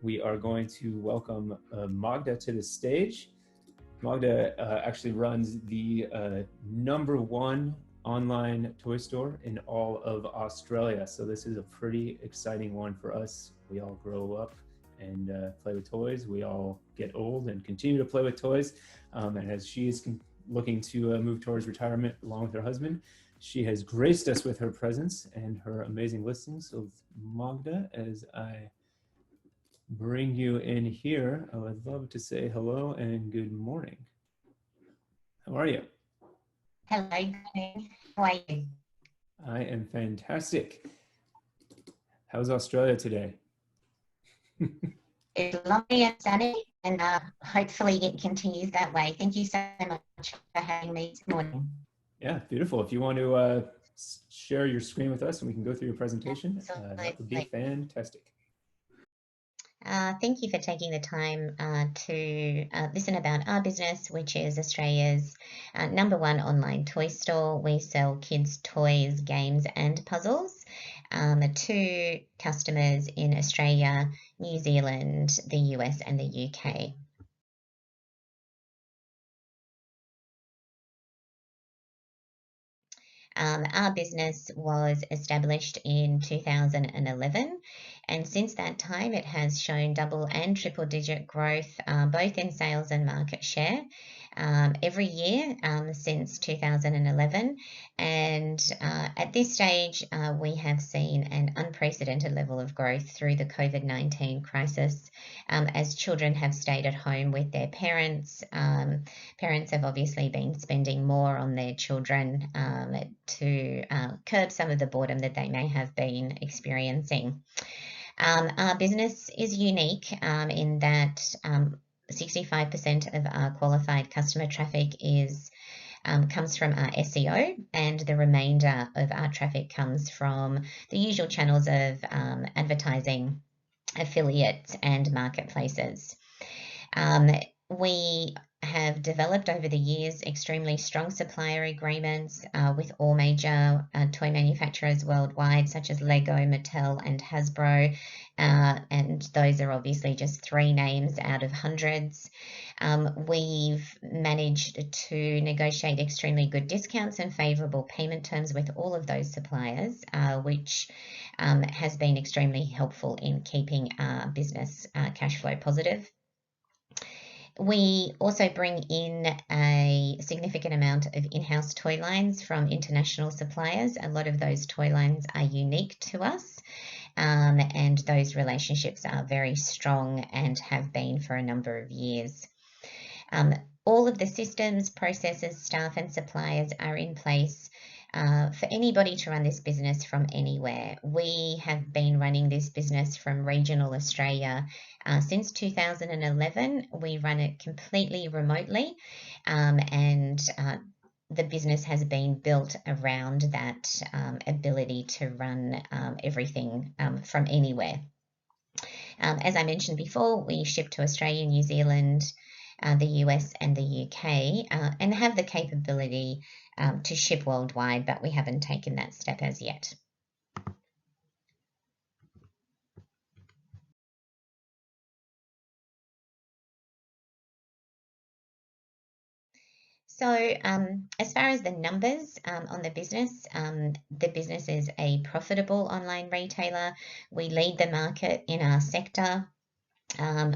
we are going to welcome Magda to the stage. Magda actually runs the #1 online toy store in all of Australia. So this is a pretty exciting one for us. We all grow up and play with toys. We all get old and continue to play with toys. And as she is looking to move towards retirement along with her husband, she has graced us with her presence and her amazing listings. So Magda, as I bring you in here, I would love to say hello and good morning. How are you? Hello, good morning. How are you? I am fantastic. How's Australia today? It's lovely and sunny, and hopefully it continues that way. Thank you so much for having me this morning. Yeah, beautiful. If you want to share your screen with us and we can go through your presentation, that would be Absolutely. fantastic. Thank you for taking the time to listen about our business, which is Australia's #1 online toy store. We sell kids' toys, games, and puzzles to customers in Australia, New Zealand, the US, and the UK. Our business was established in 2011, and since that time it has shown double and triple digit growth, both in sales and market share, every year since 2011. And at this stage, we have seen an unprecedented level of growth through the COVID-19 crisis as children have stayed at home with their parents. Parents have obviously been spending more on their children to curb some of the boredom that they may have been experiencing. Our business is unique in that 65% of our qualified customer traffic comes from our SEO, and the remainder of our traffic comes from the usual channels of advertising, affiliates, and marketplaces. We have developed over the years extremely strong supplier agreements with all major toy manufacturers worldwide, such as Lego, Mattel, and Hasbro. And those are obviously just 3 names out of hundreds. We've managed to negotiate extremely good discounts and favorable payment terms with all of those suppliers, which has been extremely helpful in keeping our business cash flow positive. We also bring in a significant amount of in-house toy lines from international suppliers. A lot of those toy lines are unique to us, and those relationships are very strong and have been for a number of years. All of the systems, processes, staff, and suppliers are in place for anybody to run this business from anywhere. We have been running this business from regional Australia since 2011. We run it completely remotely, and the business has been built around that ability to run everything from anywhere. As I mentioned before, we ship to Australia, New Zealand, the US, and the UK, and have the capability to ship worldwide, but we haven't taken that step as yet. So as far as the numbers on the business is a profitable online retailer. We lead the market in our sector.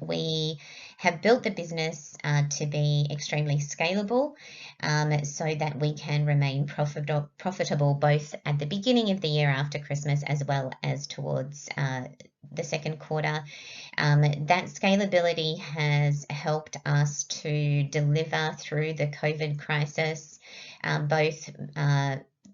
We have built the business to be extremely scalable so that we can remain profitable both at the beginning of the year after Christmas as well as towards the second quarter. That scalability has helped us to deliver through the COVID crisis, both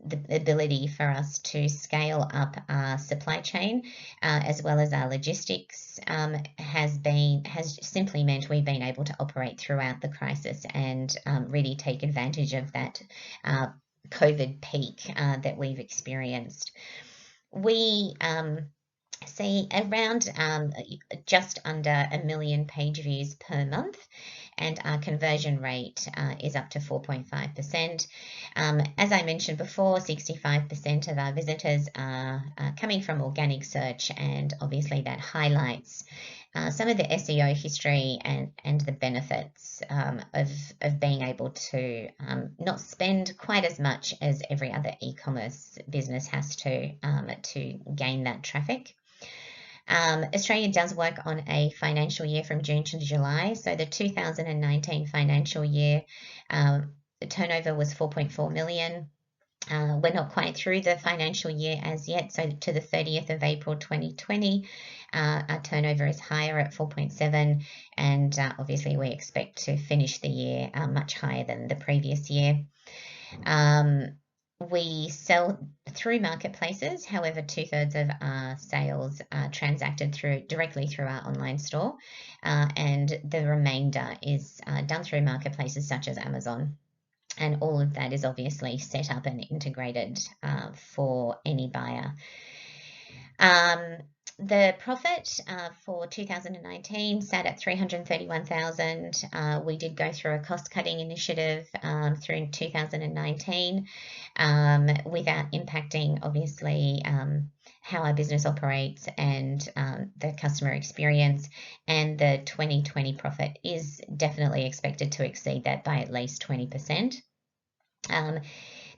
the ability for us to scale up our supply chain as well as our logistics has simply meant we've been able to operate throughout the crisis and really take advantage of that COVID peak that we've experienced. We see around just under 1 million page views per month, and our conversion rate is up to 4.5%. As I mentioned before, 65% of our visitors are coming from organic search, and obviously that highlights some of the SEO history and the benefits of being able to not spend quite as much as every other e-commerce business has to gain that traffic. Australia does work on a financial year from June to July. So the 2019 financial year, the turnover was 4.4 million. We're not quite through the financial year as yet. So to the 30th of April 2020, our turnover is higher at 4.7, and obviously we expect to finish the year much higher than the previous year. We sell through marketplaces. However, 2/3 of our sales are transacted directly through our online store, and the remainder is done through marketplaces such as Amazon. And all of that is obviously set up and integrated for any buyer. The profit for 2019 sat at 331,000. We did go through a cost-cutting initiative through 2019 without impacting, obviously, how our business operates and the customer experience. And the 2020 profit is definitely expected to exceed that by at least 20%.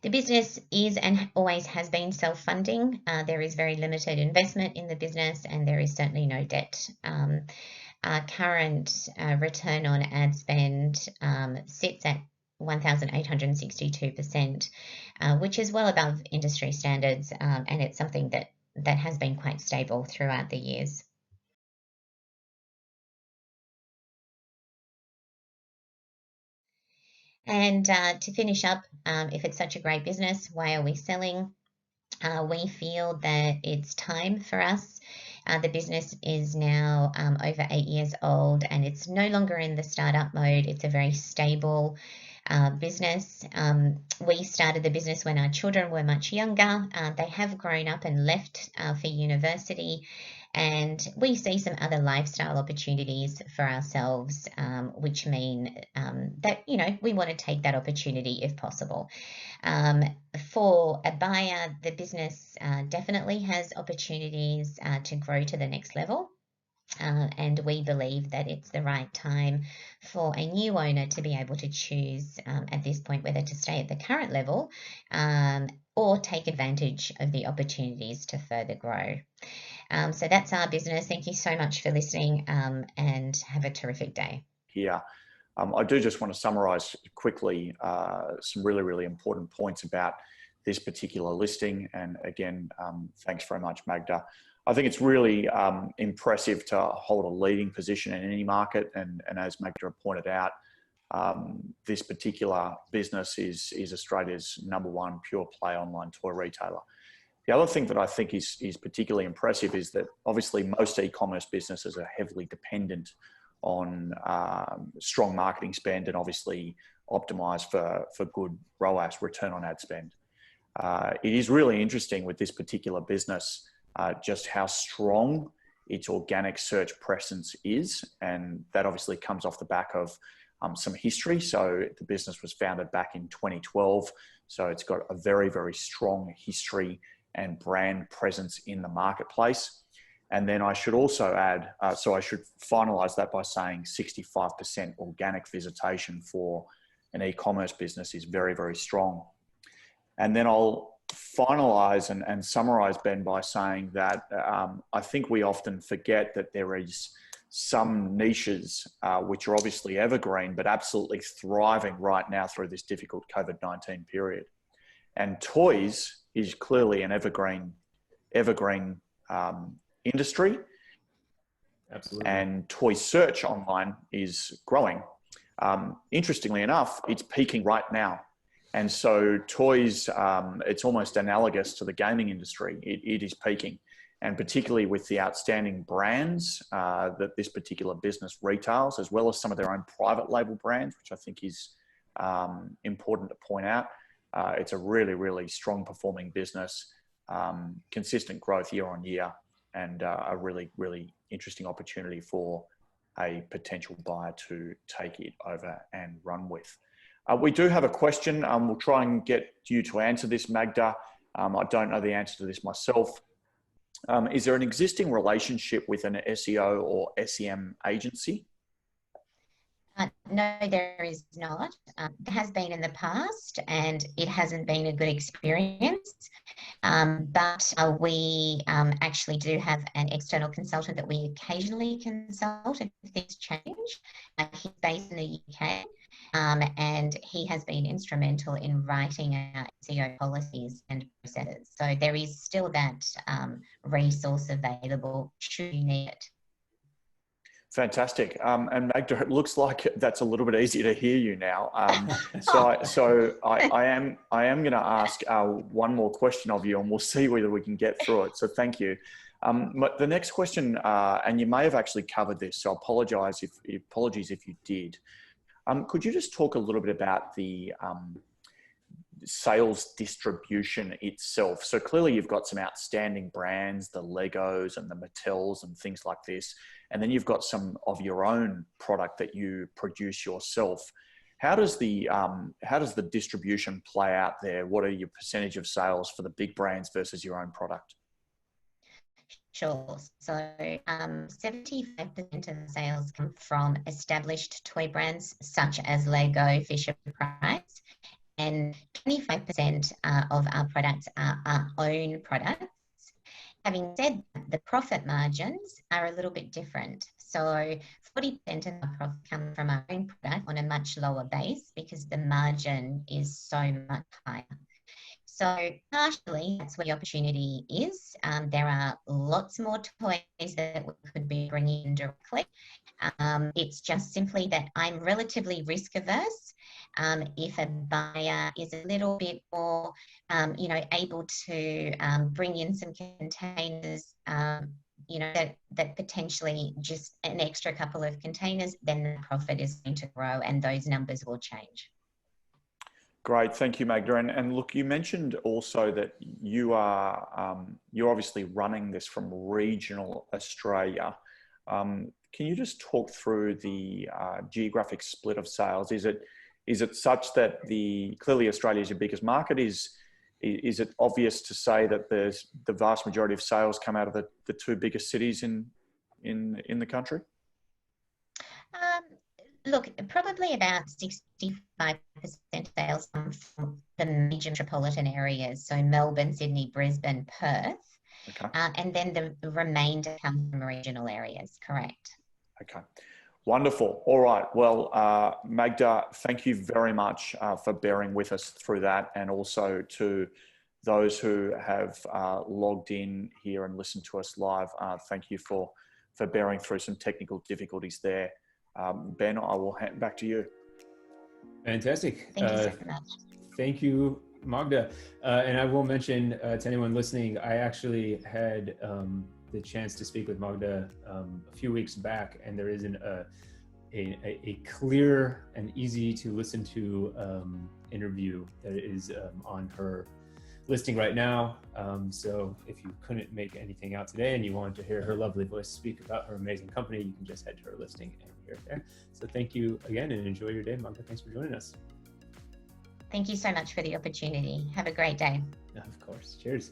The business is and always has been self-funding. There is very limited investment in the business, and there is certainly no debt. Our current return on ad spend sits at 1,862%, which is well above industry standards, and it's something that has been quite stable throughout the years. And to finish up, if it's such a great business, why are we selling? We feel that it's time for us. The business is now over 8 years old, and it's no longer in the startup mode. It's a very stable business. We started the business when our children were much younger. They have grown up and left for university, and we see some other lifestyle opportunities for ourselves, which mean that, we want to take that opportunity if possible. For a buyer, the business definitely has opportunities to grow to the next level. And we believe that it's the right time for a new owner to be able to choose at this point whether to stay at the current level or take advantage of the opportunities to further grow. So that's our business. Thank you so much for listening, and have a terrific day. Yeah. I do just want to summarize quickly some really, really important points about this particular listing. And again, thanks very much, Magda. I think it's really impressive to hold a leading position in any market. And as Magda pointed out, this particular business is Australia's #1 pure play online toy retailer. The other thing that I think is particularly impressive is that obviously most e-commerce businesses are heavily dependent on strong marketing spend and obviously optimize for good ROAS, return on ad spend. It is really interesting with this particular business just how strong its organic search presence is, and that obviously comes off the back of some history. So the business was founded back in 2012, so it's got a very, very strong history and brand presence in the marketplace. And then I should also add, so I should finalize that by saying 65% organic visitation for an e-commerce business is very, very strong. And then I'll finalize and summarize, Ben, by saying that I think we often forget that there is some niches which are obviously evergreen, but absolutely thriving right now through this difficult COVID-19 period. And toys is clearly an evergreen industry. Absolutely. And toy search online is growing. Interestingly enough, it's peaking right now. And so toys, it's almost analogous to the gaming industry. It is peaking. And particularly with the outstanding brands that this particular business retails, as well as some of their own private label brands, which I think is important to point out. It's a really, really strong performing business, consistent growth year on year, and a really, really interesting opportunity for a potential buyer to take it over and run with. We do have a question. We'll try and get you to answer this, Magda. I don't know the answer to this myself. Is there an existing relationship with an SEO or SEM agency? No, there is not. There has been in the past, and it hasn't been a good experience. But we actually do have an external consultant that we occasionally consult if things change. He's based in the UK, and he has been instrumental in writing our SEO policies and processes. So there is still that resource available should you need it. Fantastic. And Magda, it looks like that's a little bit easier to hear you now. So I am going to ask one more question of you, and we'll see whether we can get through it. So thank you. But the next question, and you may have actually covered this, so apologies if you did. Could you just talk a little bit about the sales distribution itself? So clearly you've got some outstanding brands, the Legos and the Mattels and things like this. And then you've got some of your own product that you produce yourself. How does the distribution play out there? What are your percentage of sales for the big brands versus your own product? Sure. So 75% of the sales come from established toy brands such as Lego, Fisher-Price, and 25% of our products are our own products. Having said that, the profit margins are a little bit different. So 40% of our profit comes from our own product on a much lower base because the margin is so much higher. So partially, that's where the opportunity is. There are lots more toys that we could be bringing in directly. It's just simply that I'm relatively risk averse. If a buyer is a little bit more, able to bring in some containers, that potentially just an extra couple of containers, then the profit is going to grow and those numbers will change. Great, thank you, Magda. And look, you mentioned also that you're obviously running this from regional Australia. Can you just talk through the geographic split of sales? Is it such that clearly Australia is your biggest market? Is it obvious to say that the vast majority of sales come out of the two biggest cities in the country? Look, probably about 65% of sales come from the major metropolitan areas, so Melbourne, Sydney, Brisbane, Perth, okay. And then the remainder come from regional areas, correct. Okay, wonderful. All right, well, Magda, thank you very much for bearing with us through that, and also to those who have logged in here and listened to us live, thank you for bearing through some technical difficulties there. Ben, I will hand back to you. Fantastic. Thank you so much. Thank you, Magda. And I will mention to anyone listening, I actually had the chance to speak with Magda a few weeks back, and there is a clear and easy to listen to interview that is on her listing right now. So if you couldn't make anything out today and you wanted to hear her lovely voice speak about her amazing company, you can just head to her listing and hear it there. So thank you again and enjoy your day, Magda. Thanks for joining us. Thank you so much for the opportunity. Have a great day. Of course. Cheers.